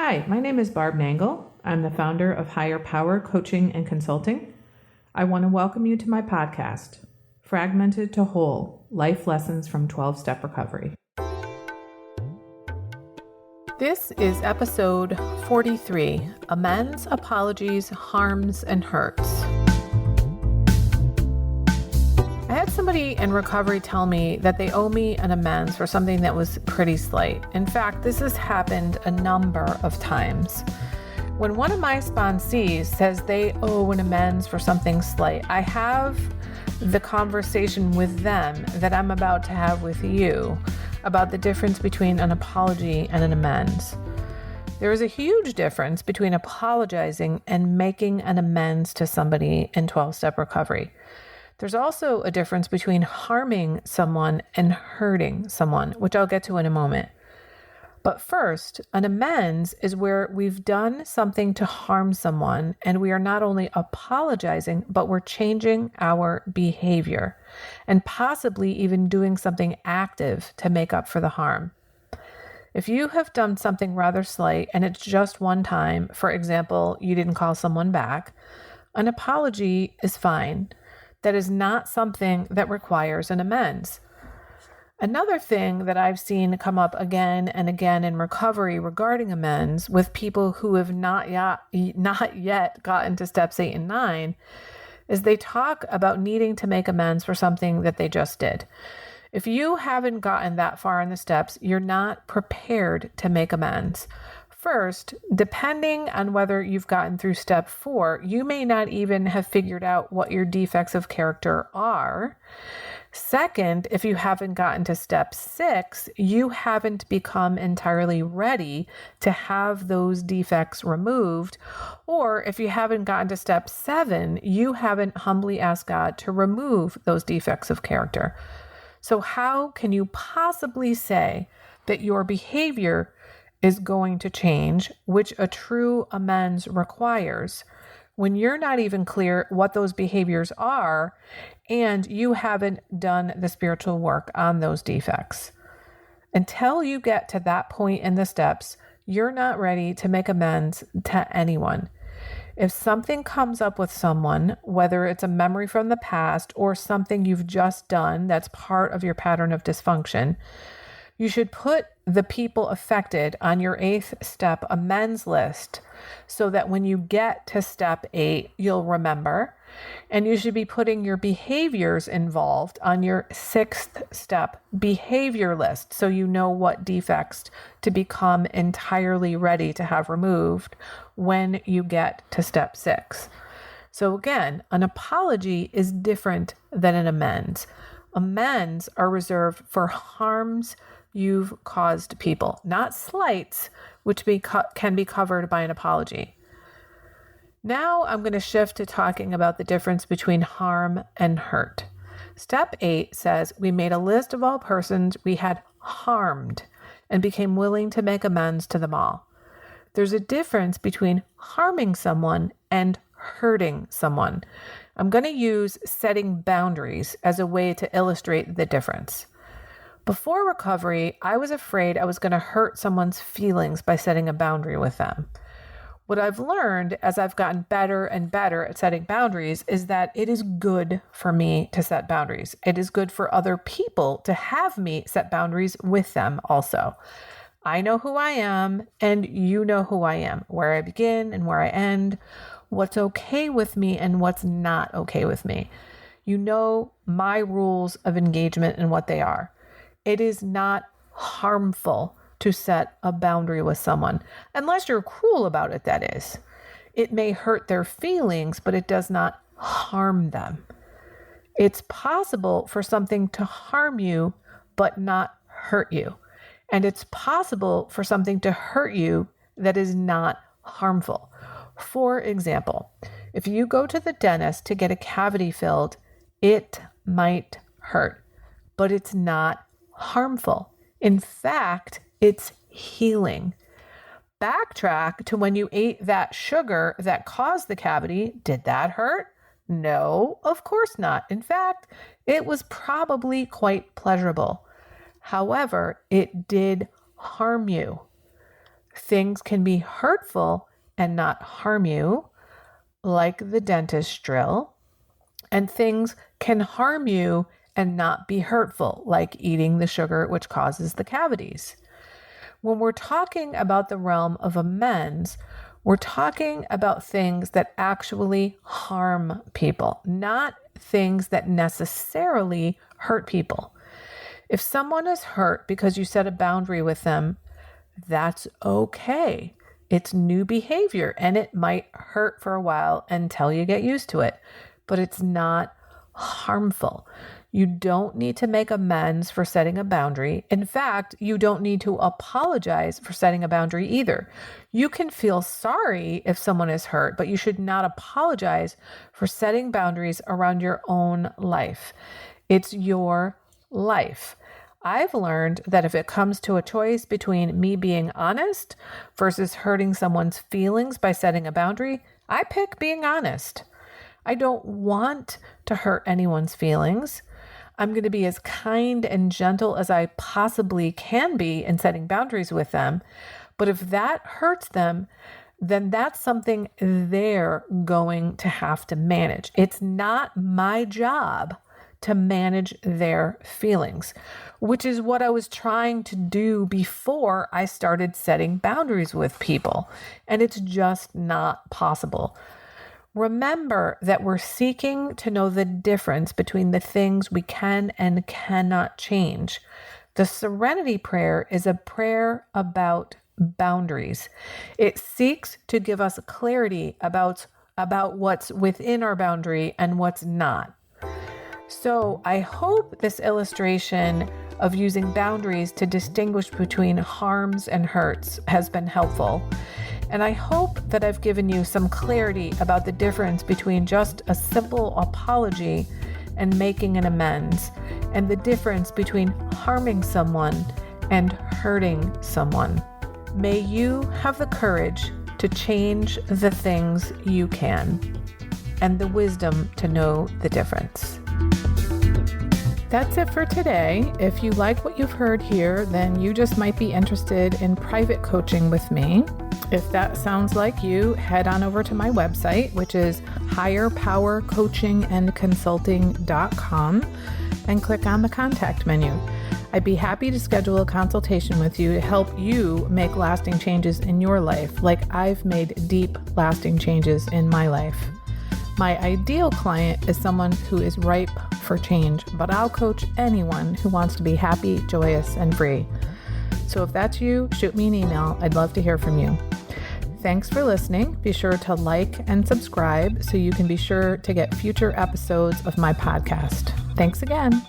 Hi, my name is Barb Nangle. I'm the founder of Higher Power Coaching and Consulting. I want to welcome you to my podcast, Fragmented to Whole, Life Lessons from 12-Step Recovery. This is episode 43, Amends, Apologies, Harms, and Hurts. I had somebody in recovery tell me that they owe me an amends for something that was pretty slight. In fact, this has happened a number of times. When one of my sponsees says they owe an amends for something slight, I have the conversation with them that I'm about to have with you about the difference between an apology and an amends. There is a huge difference between apologizing and making an amends to somebody in 12-step recovery. There's also a difference between harming someone and hurting someone, which I'll get to in a moment. But first, an amends is where we've done something to harm someone and we are not only apologizing, but we're changing our behavior and possibly even doing something active to make up for the harm. If you have done something rather slight and it's just one time, for example, you didn't call someone back, an apology is fine. That is not something that requires an amends. Another thing that I've seen come up again and again in recovery regarding amends with people who have not yet gotten to steps 8 and 9 is they talk about needing to make amends for something that they just did. If you haven't gotten that far in the steps, you're not prepared to make amends. First, depending on whether you've gotten through step 4, you may not even have figured out what your defects of character are. Second, if you haven't gotten to step 6, you haven't become entirely ready to have those defects removed. Or if you haven't gotten to step 7, you haven't humbly asked God to remove those defects of character. So how can you possibly say that your behavior is going to change, which a true amends requires, when you're not even clear what those behaviors are and you haven't done the spiritual work on those defects? Until you get to that point in the steps, you're not ready to make amends to anyone. If something comes up with someone, whether it's a memory from the past or something you've just done that's part of your pattern of dysfunction, you should put the people affected on your 8th step amends list so that when you get to step 8, you'll remember. And you should be putting your behaviors involved on your 6th step behavior list so you know what defects to become entirely ready to have removed when you get to step 6. So again, an apology is different than an amends. Amends are reserved for harms you've caused people, not slights, which can be covered by an apology. Now I'm going to shift to talking about the difference between harm and hurt. Step 8 says we made a list of all persons we had harmed and became willing to make amends to them all. There's a difference between harming someone and hurting someone. I'm going to use setting boundaries as a way to illustrate the difference. Before recovery, I was afraid I was going to hurt someone's feelings by setting a boundary with them. What I've learned as I've gotten better and better at setting boundaries is that it is good for me to set boundaries. It is good for other people to have me set boundaries with them also. I know who I am and you know who I am, where I begin and where I end, what's okay with me and what's not okay with me. You know my rules of engagement and what they are. It is not harmful to set a boundary with someone, unless you're cruel about it, that is. It may hurt their feelings, but it does not harm them. It's possible for something to harm you, but not hurt you. And it's possible for something to hurt you that is not harmful. For example, if you go to the dentist to get a cavity filled, it might hurt, but it's not harmful. In fact, it's healing. Backtrack to when you ate that sugar that caused the cavity. Did that hurt? No, of course not. In fact, it was probably quite pleasurable. However, it did harm you. Things can be hurtful and not harm you, like the dentist drill, and things can harm you and not be hurtful, like eating the sugar which causes the cavities. When we're talking about the realm of amends, we're talking about things that actually harm people, not things that necessarily hurt people. If someone is hurt because you set a boundary with them, that's okay. It's new behavior and it might hurt for a while until you get used to it, but it's not harmful. You don't need to make amends for setting a boundary. In fact, you don't need to apologize for setting a boundary either. You can feel sorry if someone is hurt, but you should not apologize for setting boundaries around your own life. It's your life. I've learned that if it comes to a choice between me being honest versus hurting someone's feelings by setting a boundary, I pick being honest. I don't want to hurt anyone's feelings. I'm going to be as kind and gentle as I possibly can be in setting boundaries with them. But if that hurts them, then that's something they're going to have to manage. It's not my job to manage their feelings, which is what I was trying to do before I started setting boundaries with people. And it's just not possible. Remember that we're seeking to know the difference between the things we can and cannot change. The Serenity Prayer is a prayer about boundaries. It seeks to give us clarity about what's within our boundary and what's not. So I hope this illustration of using boundaries to distinguish between harms and hurts has been helpful. And I hope that I've given you some clarity about the difference between just a simple apology and making an amends, and the difference between harming someone and hurting someone. May you have the courage to change the things you can, and the wisdom to know the difference. That's it for today. If you like what you've heard here, then you just might be interested in private coaching with me. If that sounds like you, head on over to my website, which is higherpowercoachingandconsulting.com, and click on the contact menu. I'd be happy to schedule a consultation with you to help you make lasting changes in your life, like I've made deep, lasting changes in my life. My ideal client is someone who is ripe for change, but I'll coach anyone who wants to be happy, joyous, and free. So if that's you, shoot me an email. I'd love to hear from you. Thanks for listening. Be sure to like and subscribe so you can be sure to get future episodes of my podcast. Thanks again.